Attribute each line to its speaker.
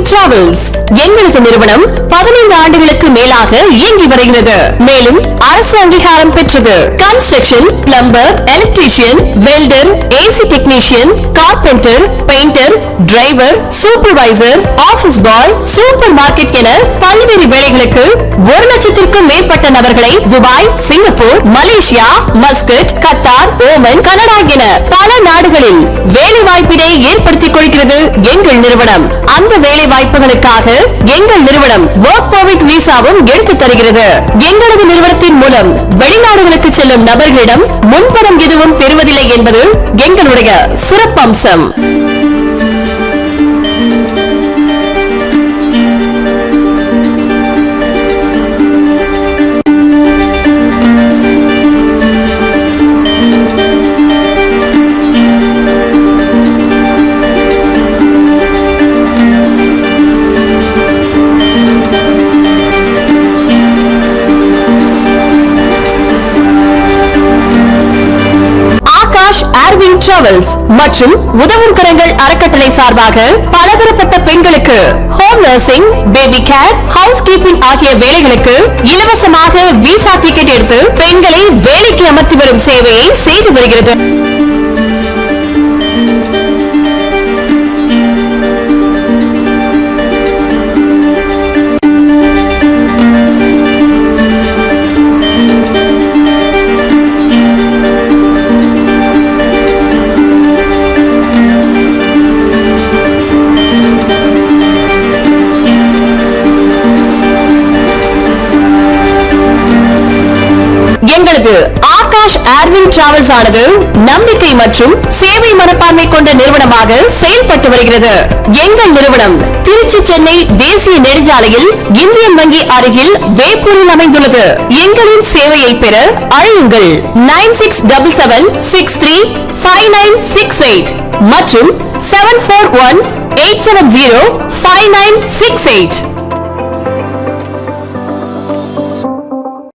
Speaker 1: Travels எங்களது நிறுவனம் 15 ஆண்டுகளுக்கு மேலாக இயங்கி வருகிறது. மேலும் அரசு அங்கீகாரம் பெற்றது. Construction, plumber, electrician, welder, AC technician, carpenter, painter, driver, supervisor, office boy, super market என பல்வேறு வேலைகளுக்கு 1 லட்சத்திற்கும் மேற்பட்ட நபர்களை Dubai, Singapore, Malaysia, Muscat, Qatar, Oman, Canada என பல நாடுகளில் வேலை வாய்ப்பினை ஏற்படுத்திக் கொள்கிறது எங்கள் நிறுவனம். அந்த வேலை வாய்ப்புகளுக்காக எங்கள் நிறுவனம் ஒர்க் பெர்மிட் விசாவும் எடுத்து தருகிறது. எங்களது நிறுவனத்தின் மூலம் வெளிநாடுகளுக்கு செல்லும் நபர்களிடம் முன்பணம் எதுவும் பெறுவதில்லை என்பது எங்களுடைய சிறப்பம்சம். டிராவல்ஸ் மற்றும் உதவும் கரங்கள் அறக்கட்டளை சார்பாக பலதரப்பட்ட பெண்களுக்கு home nursing, baby care, house keeping ஆகிய வேலைகளுக்கு இலவசமாக விசா டிக்கெட் எடுத்து பெண்களை வேலைக்கு அமர்த்தி வரும் சேவையை செய்து வருகிறது. எங்களது ஆகாஷ் ஏர்விங் டிராவல்ஸ் ஆனது நம்பிக்கை மற்றும் சேவை மனப்பான்மை கொண்ட நிறுவனமாக செயல்பட்டு வருகிறது. எங்கள் நிறுவனம் திருச்சி சென்னை தேசிய நெடுஞ்சாலையில் இந்தியன் வங்கி அருகில் வேப்பூரில் அமைந்துள்ளது. எங்களின் சேவையை பெற அழையுங்கள் 9677635968 மற்றும் 741-870-5968.